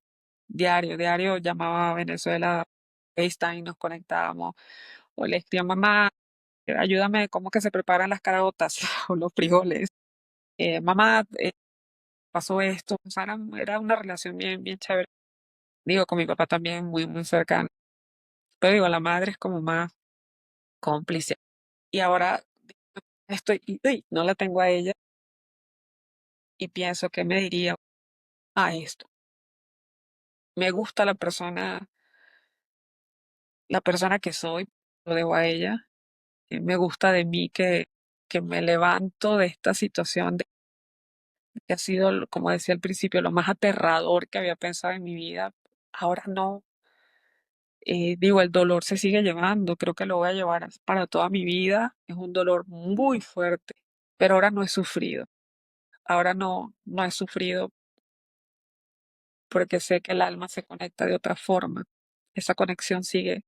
diario, diario, llamaba a Venezuela, FaceTime, nos conectábamos, o le escribía, mamá, ayúdame, ¿cómo que se preparan las caraotas o los frijoles? Mamá, pasó esto, o sea, era una relación bien, bien chévere. Digo, con mi papá también muy, muy cercano, pero digo, la madre es como más cómplice. Y ahora estoy, y, uy, no la tengo a ella y pienso que me diría a esto. Me gusta la persona que soy, lo debo a ella. Me gusta de mí que me levanto de esta situación de, que ha sido, como decía al principio, lo más aterrador que había pensado en mi vida. Ahora no, digo, el dolor se sigue llevando, creo que lo voy a llevar para toda mi vida. Es un dolor muy fuerte, pero ahora no he sufrido. Ahora no, no he sufrido porque sé que el alma se conecta de otra forma. Esa conexión sigue.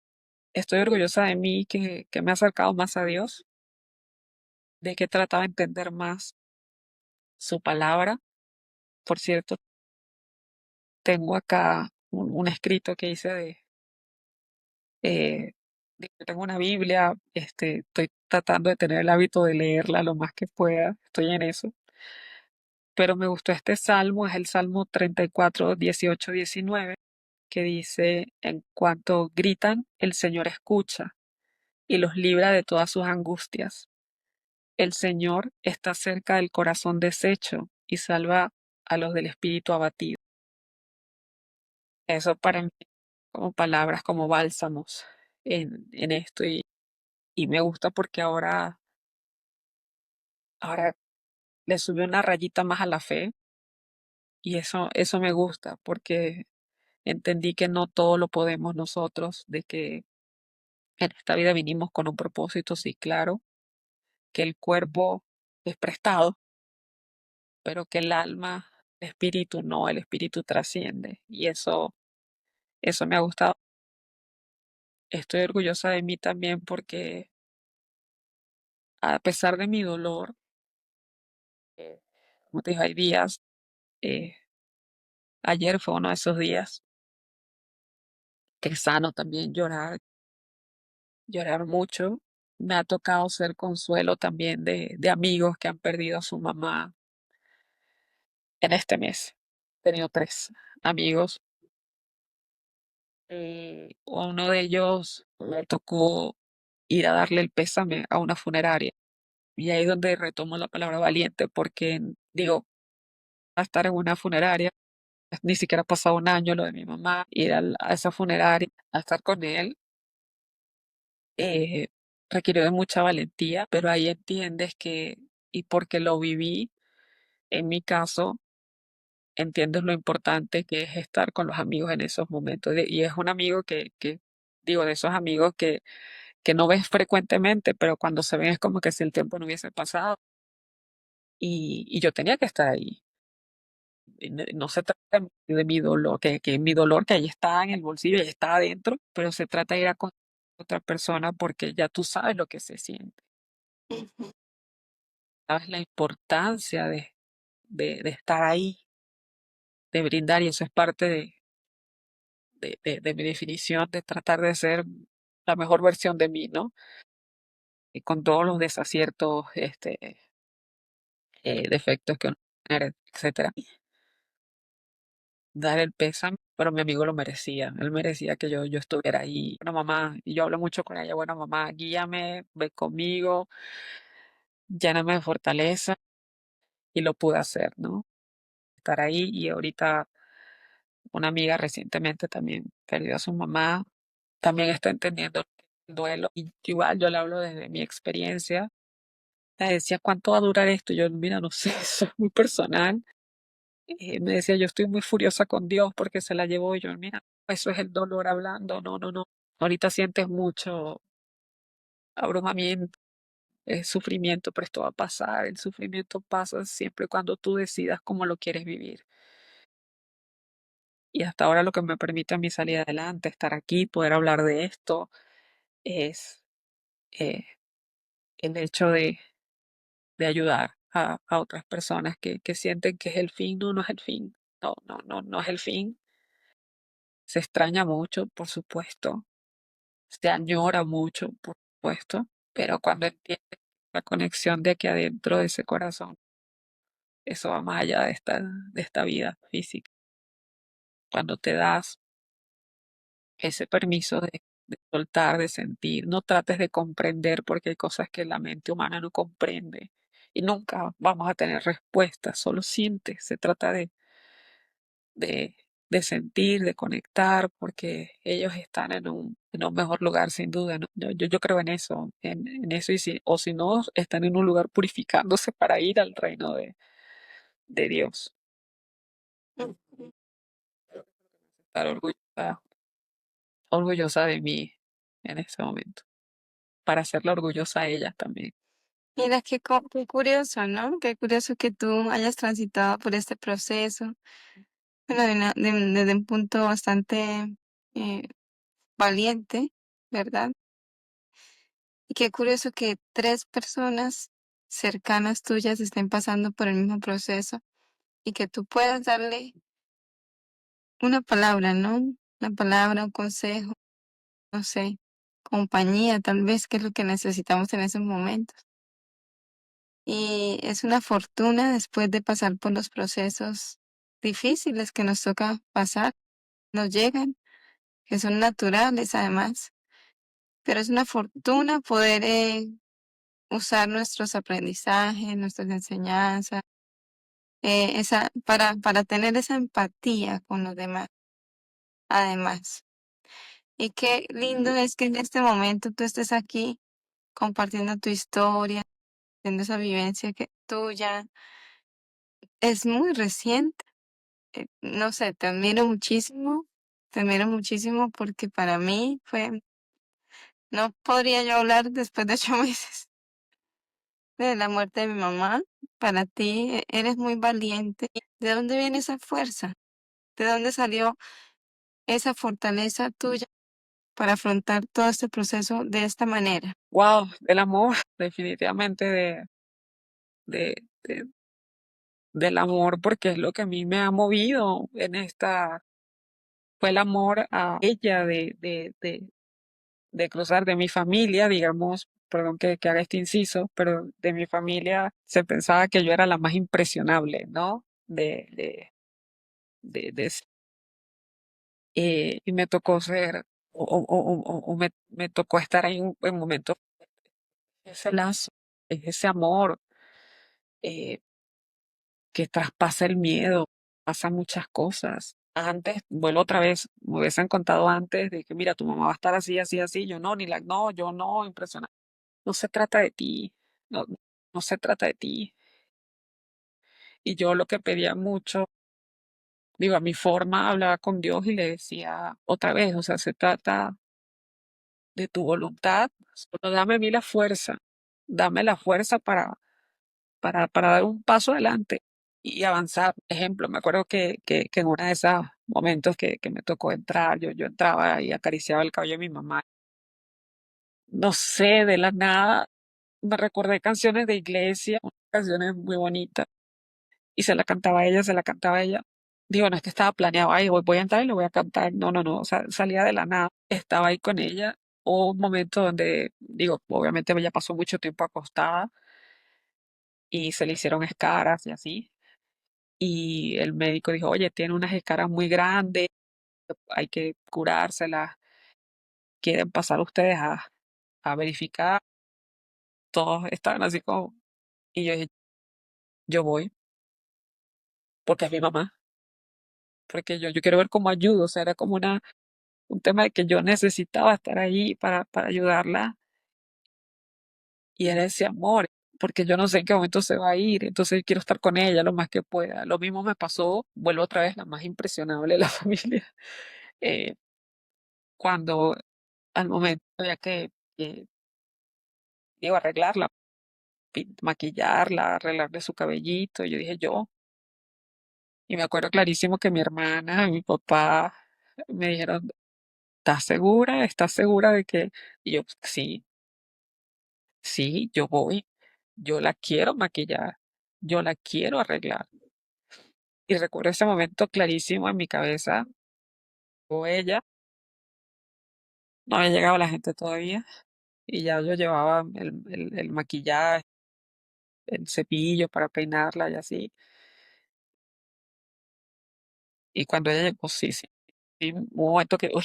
Estoy orgullosa de mí que me ha acercado más a Dios, de que he tratado de entender más su palabra. Por cierto, tengo acá un escrito que hice tengo una Biblia, estoy tratando de tener el hábito de leerla lo más que pueda, estoy en eso. Pero me gustó este salmo, es el Salmo 34, 18, 19, que dice, en cuanto gritan, el Señor escucha y los libra de todas sus angustias. El Señor está cerca del corazón deshecho y salva a los del espíritu abatido. Eso para mí como palabras, como bálsamos en esto y me gusta porque ahora le subió una rayita más a la fe y eso me gusta porque entendí que no todo lo podemos nosotros, de que en esta vida vinimos con un propósito, sí, claro, que el cuerpo es prestado, pero que el alma, el espíritu no, el espíritu trasciende. Y eso me ha gustado. Estoy orgullosa de mí también porque a pesar de mi dolor, eh, como te dije, hay días, eh, ayer fue uno de esos días que es sano también llorar, llorar mucho. Me ha tocado ser consuelo también de amigos que han perdido a su mamá en este mes. He tenido tres amigos. A uno de ellos me tocó ir a darle el pésame a una funeraria. Y ahí es donde retomo la palabra valiente, porque digo, a estar en una funeraria, ni siquiera ha pasado un año lo de mi mamá, ir a esa funeraria, a estar con él, eh, requirió de mucha valentía, pero ahí entiendes que, y porque lo viví, en mi caso, entiendes lo importante que es estar con los amigos en esos momentos. Y es un amigo digo, de esos amigos que no ves frecuentemente, pero cuando se ven es como que si el tiempo no hubiese pasado. Y yo tenía que estar ahí. Y no se trata de mi dolor, que mi dolor que ahí está en el bolsillo, ahí está adentro, pero se trata de ir a con otra persona porque ya tú sabes lo que se siente, Ujú. sabes la importancia de estar ahí, de brindar, y eso es parte de mi definición de tratar de ser la mejor versión de mí, ¿no? Y con todos los desaciertos, defectos que uno puede tener, etcétera. Dar el pésame, pero mi amigo lo merecía. Él merecía que yo estuviera ahí. Bueno, mamá, y yo hablo mucho con ella, bueno, mamá, guíame, ve conmigo, lléname de fortaleza, y lo pude hacer, ¿no? Estar ahí y ahorita una amiga recientemente también perdió a su mamá, también está entendiendo el duelo y igual yo le hablo desde mi experiencia. Me decía, ¿cuánto va a durar esto? Yo, mira, no sé, eso es muy personal. Me decía, yo estoy muy furiosa con Dios porque se la llevó. Y yo, mira, eso es el dolor hablando. No, no, no. Ahorita sientes mucho abrumamiento, sufrimiento, pero esto va a pasar. El sufrimiento pasa siempre cuando tú decidas cómo lo quieres vivir. Y hasta ahora lo que me permite a mí salir adelante, estar aquí, poder hablar de esto, es eh, el hecho de ayudar a otras personas que sienten que es el fin. No, no es el fin. No, no, no, no es el fin. Se extraña mucho, por supuesto. Se añora mucho, por supuesto. Pero cuando entiendes la conexión de aquí adentro de ese corazón, eso va más allá de esta vida física. Cuando te das ese permiso de soltar, de sentir, no trates de comprender porque hay cosas que la mente humana no comprende y nunca vamos a tener respuestas, solo sientes, se trata de, de sentir, de conectar, porque ellos están en un mejor lugar sin duda, ¿no? Yo creo en eso, y si, o si no, están en un lugar purificándose para ir al reino de Dios. Estar orgullosa de mí en este momento, para hacerla orgullosa a ella también. Mira, qué curioso, ¿no? Qué curioso que tú hayas transitado por este proceso, bueno, desde un punto bastante eh, valiente, ¿verdad? Y qué curioso que tres personas cercanas tuyas estén pasando por el mismo proceso y que tú puedas darle una palabra, ¿no? Una palabra, un consejo, no sé, compañía, tal vez, que es lo que necesitamos en esos momentos. Y es una fortuna después de pasar por los procesos difíciles que nos toca pasar, nos llegan, que son naturales además, pero es una fortuna poder usar nuestros aprendizajes, nuestras enseñanzas, para tener esa empatía con los demás, además. Y qué lindo es que en este momento tú estés aquí compartiendo tu historia, teniendo esa vivencia que tuya. Es muy reciente. No sé, te admiro muchísimo porque para mí no podría yo hablar después de 8 meses de la muerte de mi mamá. Para ti eres muy valiente. ¿De dónde viene esa fuerza? ¿De dónde salió esa fortaleza tuya para afrontar todo este proceso de esta manera? Wow, del amor, definitivamente de, de- del amor, porque es lo que a mí me ha movido en esta, fue el amor a ella, de cruzar de mi familia, digamos, perdón que haga este inciso, pero de mi familia se pensaba que yo era la más impresionable, ¿no? De y me tocó ser, o me tocó estar ahí en momentos, ese lazo, ese amor, eh, que traspasa el miedo, pasa muchas cosas. Antes, vuelvo otra vez, me hubiesen contado antes de que, mira, tu mamá va a estar así, así, así, yo no, no, yo no, impresionante. No se trata de ti, no, no se trata de ti. Y yo lo que pedía mucho, digo, a mi forma, hablaba con Dios y le decía otra vez, o sea, se trata de tu voluntad, solo dame a mí la fuerza, dame la fuerza para dar un paso adelante y avanzar. Ejemplo, me acuerdo que en uno de esos momentos que me tocó entrar, yo entraba y acariciaba el cabello de mi mamá. No sé, de la nada, me recordé canciones de iglesia, unas canciones muy bonitas, y se la cantaba a ella, se la cantaba a ella. Digo, no es que estaba planeado, ay, voy a entrar y le voy a cantar. No, no, no, o sea, salía de la nada, estaba ahí con ella. Hubo un momento donde, digo, obviamente ella pasó mucho tiempo acostada y se le hicieron escaras y así. Y el médico dijo, oye, tiene unas escaras muy grandes, hay que curárselas, quieren pasar ustedes a verificar. Todos estaban así como, y yo dije, yo voy, porque es mi mamá, porque yo quiero ver cómo ayudo, o sea, era como un tema de que yo necesitaba estar ahí para ayudarla, y era ese amor, porque yo no sé en qué momento se va a ir, entonces quiero estar con ella lo más que pueda. Lo mismo me pasó, vuelvo otra vez, la más impresionable de la familia, eh, cuando al momento había digo, arreglarla, maquillarla, arreglarle su cabellito. Y yo dije, yo. Y me acuerdo clarísimo que mi hermana y mi papá me dijeron, ¿estás segura? ¿Estás segura de que? Y yo, sí, sí, yo voy. Yo la quiero maquillar. Yo la quiero arreglar. Y recuerdo ese momento clarísimo en mi cabeza. O ella, no había llegado la gente todavía. Y ya yo llevaba el maquillaje, el cepillo para peinarla y así. Y cuando ella llegó, sí, sí. Y un momento que, uy,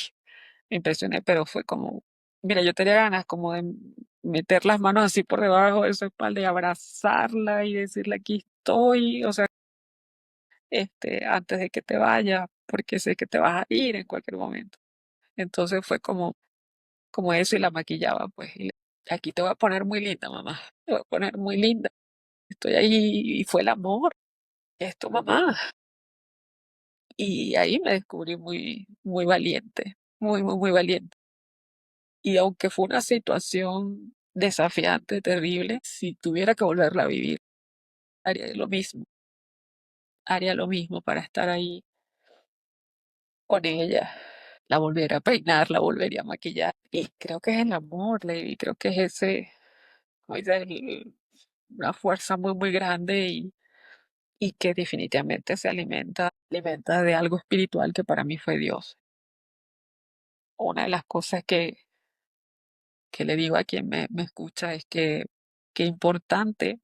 me impresioné, pero fue como, mira, yo tenía ganas como de meter las manos así por debajo de su espalda y abrazarla y decirle, aquí estoy, o sea, antes de que te vayas, porque sé que te vas a ir en cualquier momento. Entonces fue como eso y la maquillaba, pues, aquí te voy a poner muy linda, mamá, te voy a poner muy linda. Estoy ahí y fue el amor, es tu mamá. Y ahí me descubrí muy, muy valiente, muy, muy, muy valiente. Y aunque fue una situación desafiante, terrible, si tuviera que volverla a vivir, haría lo mismo para estar ahí con ella. La volvería a peinar, la volvería a maquillar. Y creo que es el amor, Levi, creo que es como dices, una fuerza muy, muy grande y que definitivamente alimenta de algo espiritual que para mí fue Dios. Una de las cosas que le digo a quien me escucha es que importante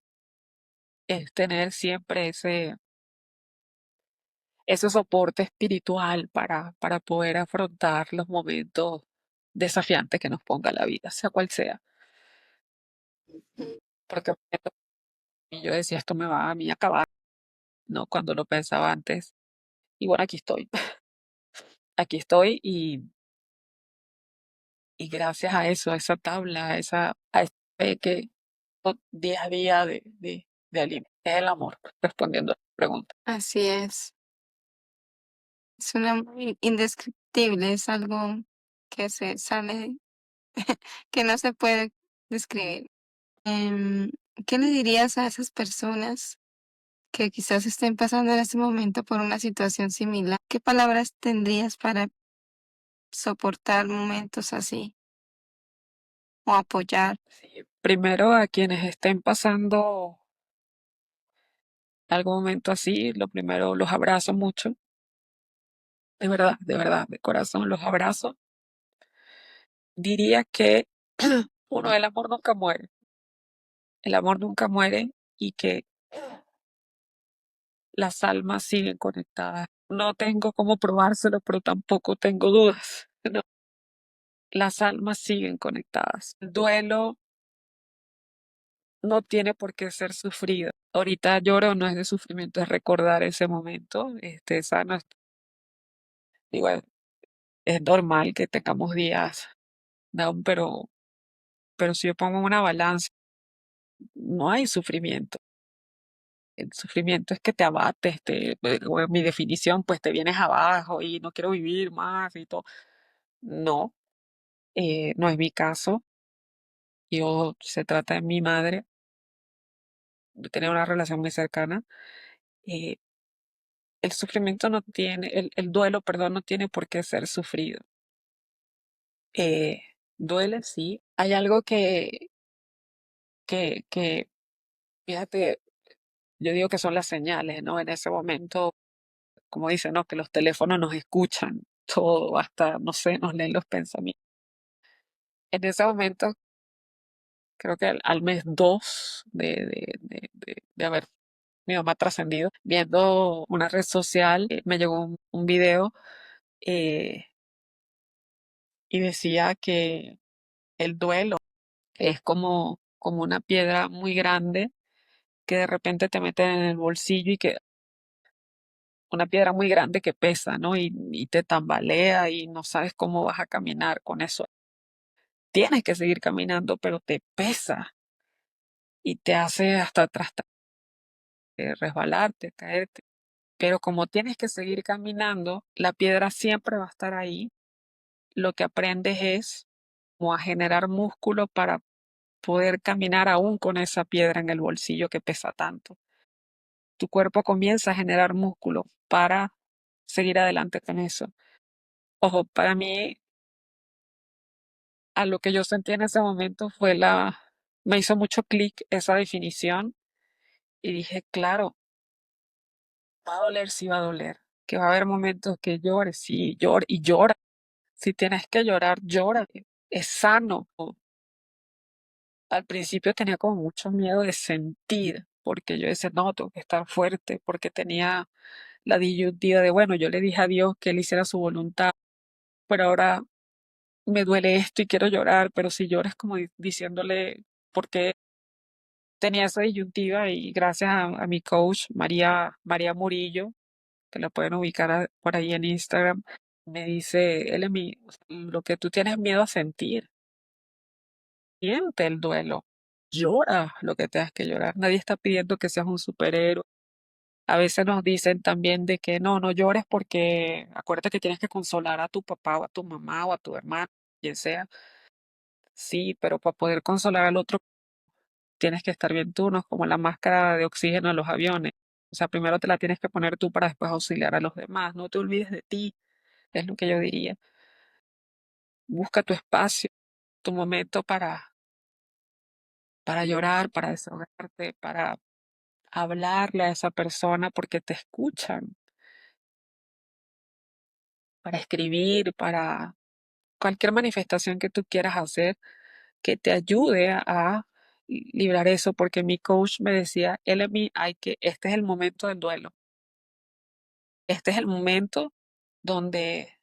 es tener siempre ese soporte espiritual para poder afrontar los momentos desafiantes que nos ponga la vida, sea cual sea. Porque y yo decía, esto me va a mí a acabar, ¿no? Cuando lo pensaba antes. Y bueno, aquí estoy. Aquí estoy y gracias a eso, a esa tabla, a esa fe que día a día de alimento, es el amor, respondiendo a la pregunta. Así es un amor indescriptible, es algo que se sale, que no se puede describir. Em, ¿Qué le dirías a esas personas que quizás estén pasando en este momento por una situación similar? ¿Qué palabras tendrías para soportar momentos así o apoyar? Sí, primero a quienes estén pasando algún momento así, lo primero los abrazo mucho, de corazón los abrazo. Diría que uno, el amor nunca muere y que las almas siguen conectadas. No tengo cómo probárselo, pero tampoco tengo dudas. No, las almas siguen conectadas. El duelo no tiene por qué ser sufrido. Ahorita lloro, no es de sufrimiento, es recordar ese momento. Esa no es- Digo, es normal que tengamos días down, pero si yo pongo una balanza, no hay sufrimiento. El sufrimiento es que te abates, o en mi definición, pues te vienes abajo y no quiero vivir más y todo. No, no es mi caso. Se trata de mi madre, de tener una relación muy cercana. eh, el sufrimiento no tiene, el duelo, perdón, no tiene por qué ser sufrido. Eh, duele, sí. Hay algo que, fíjate, yo digo que son las señales, ¿no? En ese momento, como dicen, ¿no? Que los teléfonos nos escuchan todo, hasta, no sé, nos leen los pensamientos. En ese momento, creo que al mes 2 de haber mi mamá trascendido, viendo una red social, me llegó un video eh, y decía que el duelo es como una piedra muy grande que de repente te meten en el bolsillo y que una piedra muy grande que pesa, ¿no? Y te tambalea y no sabes cómo vas a caminar con eso. Tienes que seguir caminando, pero te pesa y te hace hasta atrás resbalarte, caerte. Pero como tienes que seguir caminando, la piedra siempre va a estar ahí. Lo que aprendes es como a generar músculo para poder caminar aún con esa piedra en el bolsillo que pesa tanto. Tu cuerpo comienza a generar músculo para seguir adelante con eso. Ojo, para mí, a lo que yo sentí en ese momento me hizo mucho clic esa definición y dije, claro, va a doler, sí va a doler, que va a haber momentos que llores, sí, llora y llora. Si tienes que llorar, llora, es sano. Al principio tenía como mucho miedo de sentir, porque yo decía, no, tengo que estar fuerte, porque tenía la disyuntiva de, bueno, yo le dije a Dios que él hiciera su voluntad, pero ahora me duele esto y quiero llorar, pero si lloras como diciéndole, porque tenía esa disyuntiva y gracias a mi coach, María Murillo, que la pueden ubicar por ahí en Instagram, me dice, Elemi, lo que tú tienes miedo a sentir, siente el duelo, llora lo que tengas que llorar. Nadie está pidiendo que seas un superhéroe. A veces nos dicen también de que no, no llores porque acuérdate que tienes que consolar a tu papá o a tu mamá o a tu hermano, quien sea. Sí, pero para poder consolar al otro tienes que estar bien tú, no es como la máscara de oxígeno en los aviones. O sea, primero te la tienes que poner tú para después auxiliar a los demás. No te olvides de ti, es lo que yo diría. Busca tu espacio, tu momento para llorar, para desahogarte, para hablarle a esa persona porque te escuchan, para escribir, para cualquier manifestación que tú quieras hacer que te ayude a librar eso, porque mi coach me decía, Elemi, este es el momento del duelo, este es el momento donde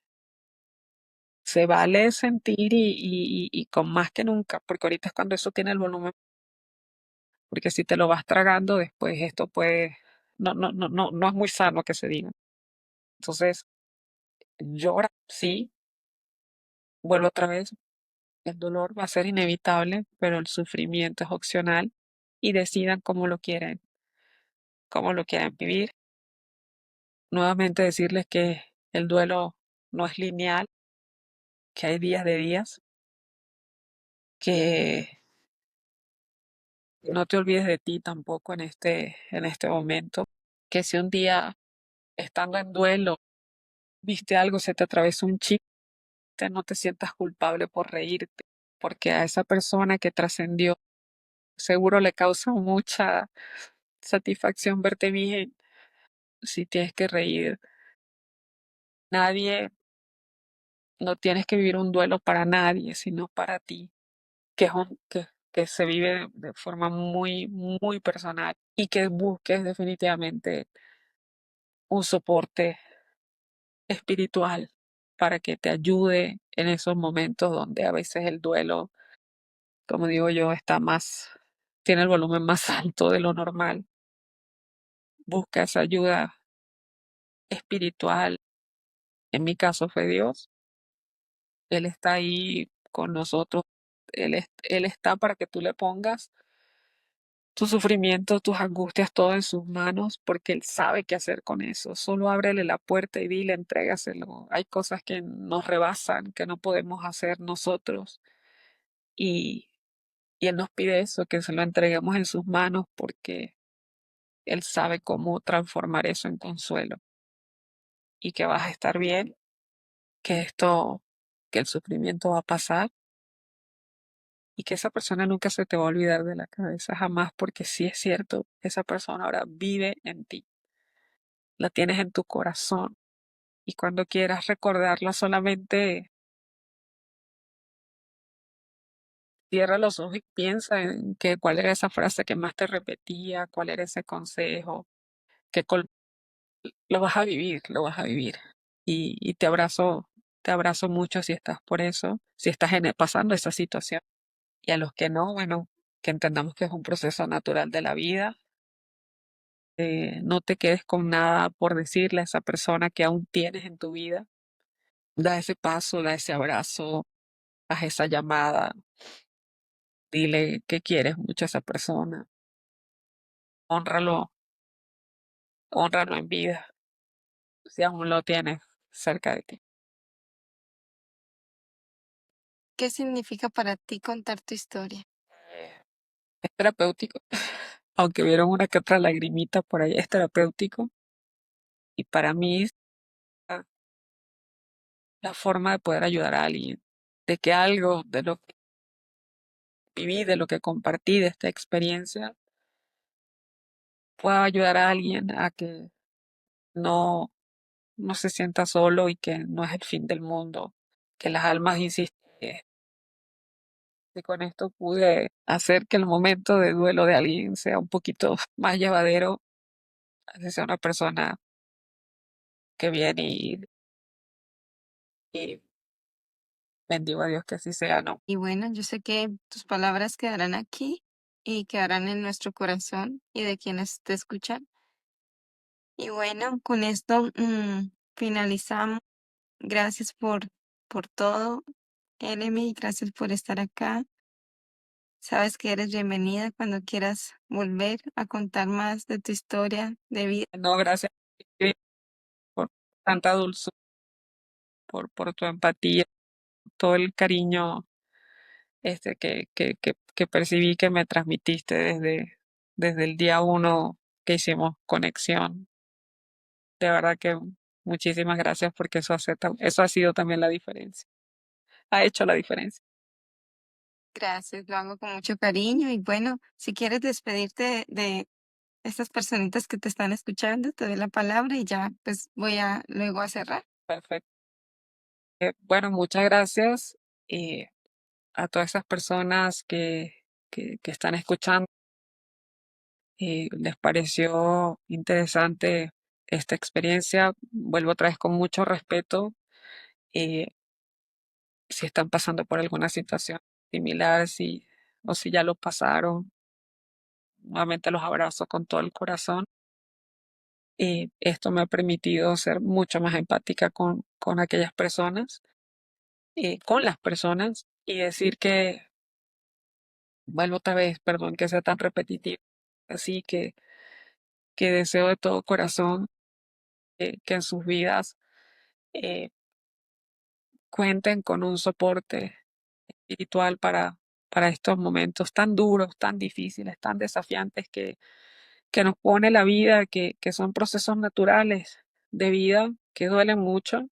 se vale sentir y con más que nunca, porque ahorita es cuando eso tiene el volumen, porque si te lo vas tragando después esto puede, no es muy sano que se diga. Entonces, llora, sí, vuelvo otra vez, el dolor va a ser inevitable, pero el sufrimiento es opcional y decidan cómo lo quieren vivir. Nuevamente decirles que el duelo no es lineal, que hay días de días, que no te olvides de ti tampoco en este momento, que si un día estando en duelo viste algo, se te atravesó un chiste, no te sientas culpable por reírte, porque a esa persona que trascendió seguro le causa mucha satisfacción verte bien. Si tienes que reír, nadie, no tienes que vivir un duelo para nadie, sino para ti. Que se vive de forma muy, muy personal y que busques definitivamente un soporte espiritual para que te ayude en esos momentos donde a veces el duelo, como digo yo, tiene el volumen más alto de lo normal. Busca esa ayuda espiritual. En mi caso fue Dios. Él está ahí con nosotros. Él está para que tú le pongas tu sufrimiento, tus angustias, todo en sus manos, porque Él sabe qué hacer con eso. Solo ábrele la puerta y dile, entrégaselo. Hay cosas que nos rebasan, que no podemos hacer nosotros. Y, y Él nos pide eso, que se lo entreguemos en sus manos, porque Él sabe cómo transformar eso en consuelo. Y que vas a estar bien, que que el sufrimiento va a pasar y que esa persona nunca se te va a olvidar de la cabeza, jamás, porque sí es cierto, esa persona ahora vive en ti, la tienes en tu corazón y cuando quieras recordarla solamente cierra los ojos y piensa en cuál era esa frase que más te repetía, cuál era ese consejo, que lo vas a vivir, lo vas a vivir. Y te abrazo mucho si estás por eso, si estás pasando esa situación. Y a los que no, bueno, que entendamos que es un proceso natural de la vida. No te quedes con nada por decirle a esa persona que aún tienes en tu vida. Da ese paso, da ese abrazo, haz esa llamada, dile que quieres mucho a esa persona, hónralo, hónralo en vida, si aún lo tienes cerca de ti. ¿Qué significa para ti contar tu historia? Es terapéutico, aunque vieron una que otra lagrimita por ahí, es terapéutico. Y para mí es la forma de poder ayudar a alguien, de que algo de lo que viví, de lo que compartí, de esta experiencia, pueda ayudar a alguien a que no, no se sienta solo y que no es el fin del mundo, que las almas insisten. Y con esto pude hacer que el momento de duelo de alguien sea un poquito más llevadero, así sea una persona que viene y bendigo a Dios que así sea, ¿no? Y bueno, yo sé que tus palabras quedarán aquí y quedarán en nuestro corazón y de quienes te escuchan. Y bueno, con esto finalizamos. Gracias por todo, Elemi, gracias por estar acá. Sabes que eres bienvenida cuando quieras volver a contar más de tu historia de vida. No, gracias por tanta dulzura, por tu empatía, todo el cariño que percibí que me transmitiste desde el día uno que hicimos conexión. De verdad que muchísimas gracias porque eso ha sido también la diferencia. Ha hecho la diferencia. Gracias, lo hago con mucho cariño y bueno, si quieres despedirte de estas personitas que te están escuchando, te doy la palabra y ya pues voy a luego a cerrar. Perfecto. Bueno, muchas gracias a todas esas personas que están escuchando. Les pareció interesante esta experiencia. Vuelvo otra vez con mucho respeto. eh, si están pasando por alguna situación similar, o si ya lo pasaron, nuevamente los abrazo con todo el corazón. Esto me ha permitido ser mucho más empática con aquellas personas, con las personas, y decir que, vuelvo otra vez, perdón que sea tan repetitivo, así que deseo de todo corazón que en sus vidas eh, cuenten con un soporte espiritual para estos momentos tan duros, tan difíciles, tan desafiantes que nos pone la vida, que son procesos naturales de vida que duelen mucho,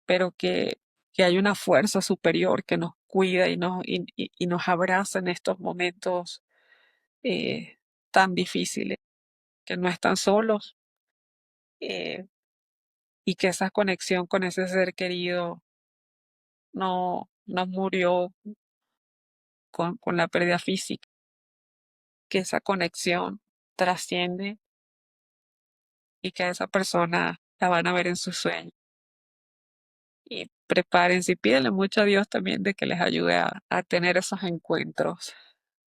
pero que hay una fuerza superior que nos cuida y nos abraza en estos momentos eh, tan difíciles, que no están solos eh, y que esa conexión con ese ser querido no murió con la pérdida física, que esa conexión trasciende y que a esa persona la van a ver en sus sueños. Y prepárense y pídenle mucho a Dios también de que les ayude a tener esos encuentros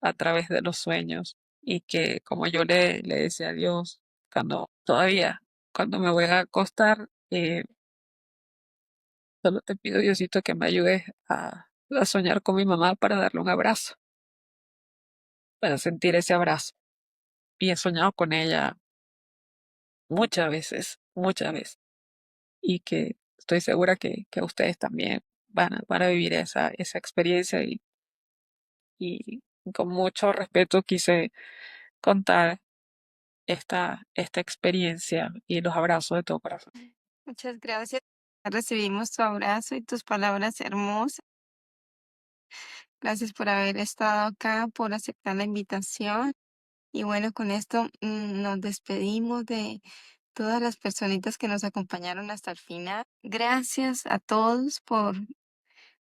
a través de los sueños y que como yo le decía a Dios cuando me voy a acostar, solo te pido Diosito que me ayudes a soñar con mi mamá para darle un abrazo, para sentir ese abrazo. Y he soñado con ella muchas veces, y que estoy segura que ustedes también van a vivir esa experiencia y con mucho respeto quise contar esta experiencia y los abrazos de todo corazón. Muchas gracias. Recibimos tu abrazo y tus palabras hermosas. Gracias por haber estado acá, por aceptar la invitación. Y bueno, con esto nos despedimos de todas las personitas que nos acompañaron hasta el final. Gracias a todos por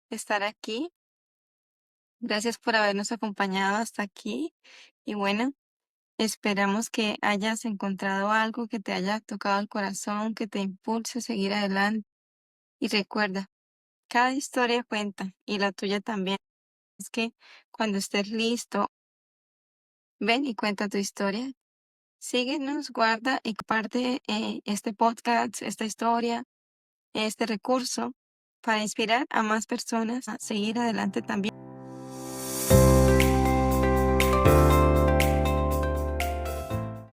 estar aquí. Gracias por habernos acompañado hasta aquí. Y bueno, esperamos que hayas encontrado algo que te haya tocado el corazón, que te impulse a seguir adelante. Y recuerda, cada historia cuenta y la tuya también. Es que cuando estés listo, ven y cuenta tu historia. Síguenos, guarda y comparte este podcast, esta historia, este recurso para inspirar a más personas a seguir adelante también.